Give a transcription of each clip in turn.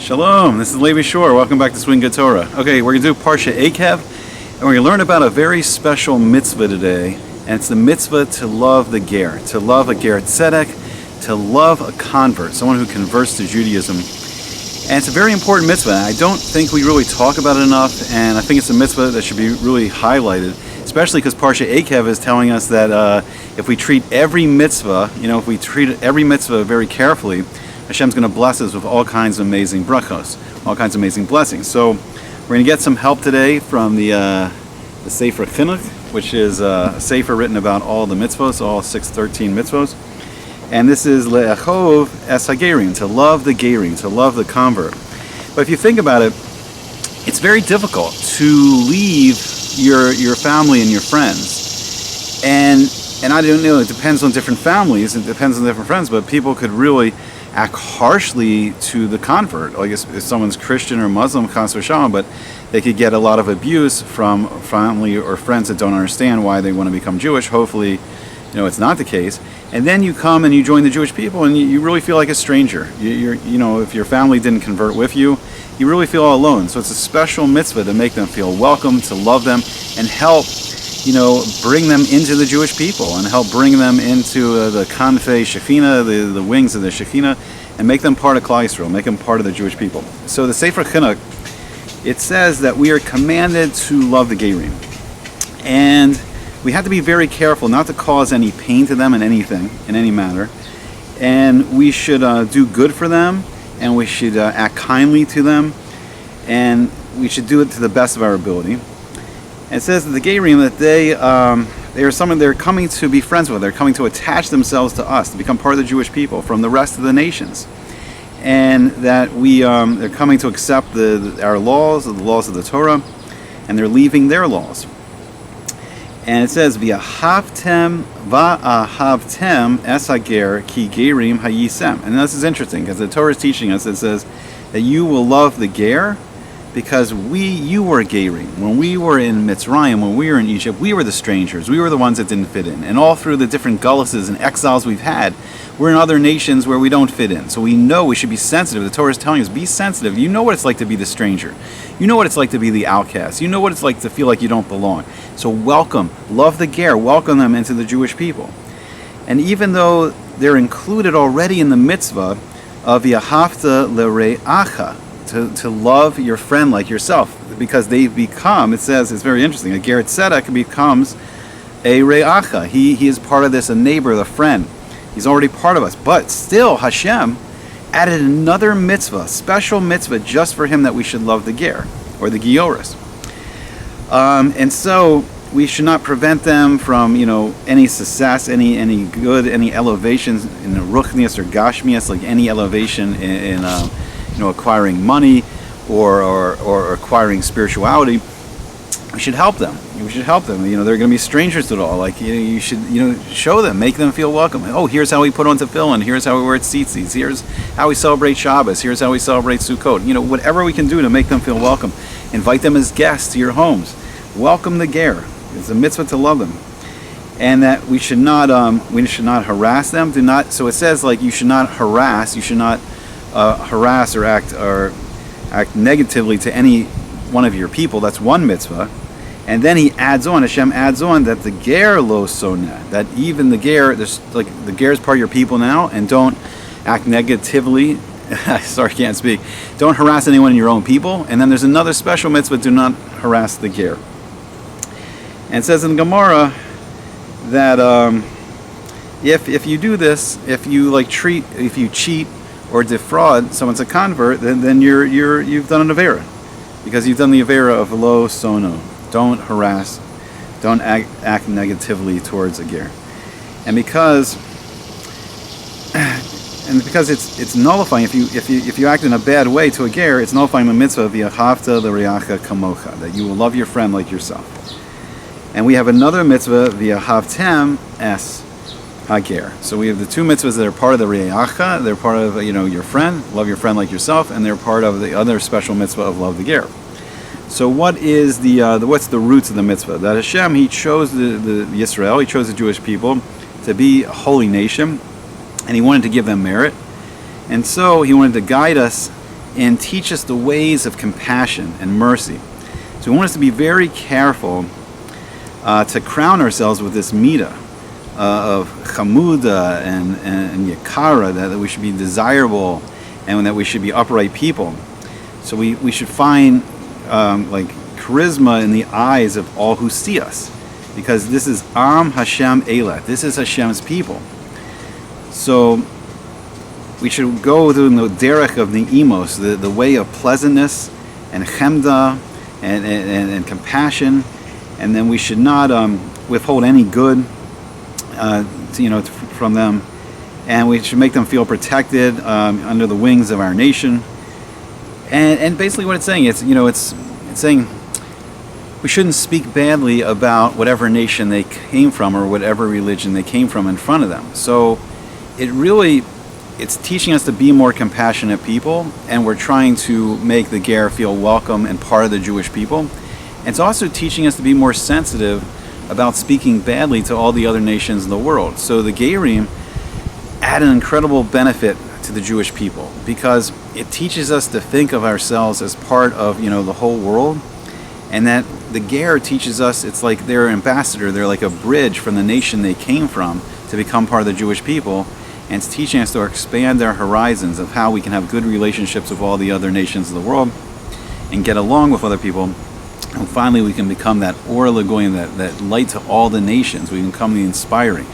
Shalom, this is Levi Shore. Welcome back to Swing Good Torah. Okay, we're going to do Parsha Eikev, and we're going to learn about a very special mitzvah today, and it's the mitzvah to love the ger, to love a ger tzedek, to love a convert, someone who converts to Judaism. And it's a very important mitzvah. I don't think we really talk about it enough, and I think it's a mitzvah that should be really highlighted, especially because Parsha Eikev is telling us that if we treat every mitzvah, if we treat every mitzvah very carefully, Hashem's going to bless us with all kinds of amazing brachos, all kinds of amazing blessings. So we're going to get some help today from the Sefer Chinuch, which is a sefer written about all the mitzvos, all 613 mitzvos. And this is Le'achov es hagerim, to love the gerim, to love the convert. But if you think about it, it's very difficult to leave your family and your friends. And I don't know, it depends on different families, it depends on different friends, but people could really act harshly to the convert. I guess if someone's Christian or Muslim, chas v'shalom, but they could get a lot of abuse from family or friends that don't understand why they want to become Jewish. Hopefully, it's not the case. And then you come and you join the Jewish people, and you really feel like a stranger. If your family didn't convert with you, you really feel all alone. So it's a special mitzvah to make them feel welcome, to love them, and help bring them into the Jewish people and help bring them into the kanfei Shekhinah, the wings of the Shekhinah, and make them part of Klal Yisrael, make them part of the Jewish people. So the Sefer Chinuch, it says that we are commanded to love the gerim. And we have to be very careful not to cause any pain to them in anything, in any matter. And we should do good for them, and we should act kindly to them, and we should do it to the best of our ability. And it says that the gerim, that they're coming to be friends with, they're coming to attach themselves to us, to become part of the Jewish people from the rest of the nations, and that they're coming to accept our laws, the laws of the Torah, and they're leaving their laws. And it says v'ahavtem es hager ki gerim hayisem. And this is interesting because the Torah is teaching us. It says that you will love the ger, because you were gerim. When we were in Mitzrayim, when we were in Egypt, we were the strangers. We were the ones that didn't fit in. And all through the different gulluses and exiles we've had, we're in other nations where we don't fit in. So we know we should be sensitive. The Torah is telling us, be sensitive. You know what it's like to be the stranger. You know what it's like to be the outcast. You know what it's like to feel like you don't belong. So welcome, love the ger, welcome them into the Jewish people. And even though they're included already in the mitzvah of Yahavta L'Re'acha, to love your friend like yourself, because they've become, it says, it's very interesting, a ger tzedek becomes a re'acha. He is part of this, a neighbor, a friend. He's already part of us. But still, Hashem added another mitzvah, special mitzvah, just for him, that we should love the ger, or the gioris. And so we should not prevent them from, any success, any good, any elevations in the ruchnias or gashmias, like any elevation in acquiring money or acquiring spirituality. We should help them. They're going to be strangers to it all. You should, show them, make them feel welcome. Oh, here's how we put on tefillin. Here's how we wear tzitzis. Here's how we celebrate Shabbos. Here's how we celebrate Sukkot. Whatever we can do to make them feel welcome. Invite them as guests to your homes. Welcome the ger. It's a mitzvah to love them, and that we should not harass them. So it says, you should not harass. You should not harass or act negatively to any one of your people. That's one mitzvah. And then Hashem adds on that the ger lo soneh, that even the ger, the ger is part of your people now, and don't act negatively. Sorry, can't speak. Don't harass anyone in your own people. And then there's another special mitzvah: do not harass the ger. And it says in the Gemara that if you do this, if you cheat or defraud someone's a convert, then you've done an avera, because you've done the avera of lo sono. Don't harass, don't act negatively towards a ger, and because it's nullifying. If you act in a bad way to a ger, it's nullifying the mitzvah of Yahavta L'Re'acha Kamocha, that you will love your friend like yourself. And we have another mitzvah, V'ahavtem es hager. So we have the two mitzvahs that are part of the re'acha. They're part of your friend, love your friend like yourself, and they're part of the other special mitzvah of love the ger. So what is what's the roots of the mitzvah? That Hashem, He chose the Yisrael, He chose the Jewish people to be a holy nation, and He wanted to give them merit. And so He wanted to guide us and teach us the ways of compassion and mercy. So we want us to be very careful to crown ourselves with this midah of chamuda and yakara, that we should be desirable and that we should be upright people. So we should find like charisma in the eyes of all who see us, because this is Am Hashem Elah. This is Hashem's people. So we should go through the derech of Ne'imos, the way of pleasantness and chemda and compassion, and then we should not withhold any good from them, and we should make them feel protected under the wings of our nation. And basically what it's saying, it's saying we shouldn't speak badly about whatever nation they came from or whatever religion they came from in front of them. So it's teaching us to be more compassionate people, and we're trying to make the ger feel welcome and part of the Jewish people. And it's also teaching us to be more sensitive about speaking badly to all the other nations in the world. So the gerim add an incredible benefit to the Jewish people, because it teaches us to think of ourselves as part of the whole world, and that the ger teaches us it's like they're an ambassador, they're like a bridge from the nation they came from to become part of the Jewish people. And it's teaching us to expand our horizons of how we can have good relationships with all the other nations of the world and get along with other people. And finally, we can become that Or Lagoyim, that light to all the nations. We can become the inspiring.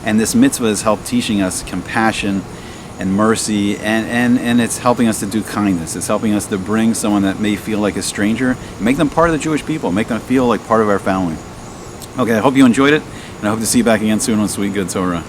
And this mitzvah has helped teaching us compassion and mercy, and it's helping us to do kindness. It's helping us to bring someone that may feel like a stranger, make them part of the Jewish people, make them feel like part of our family. Okay, I hope you enjoyed it, and I hope to see you back again soon on Sweet Good Torah.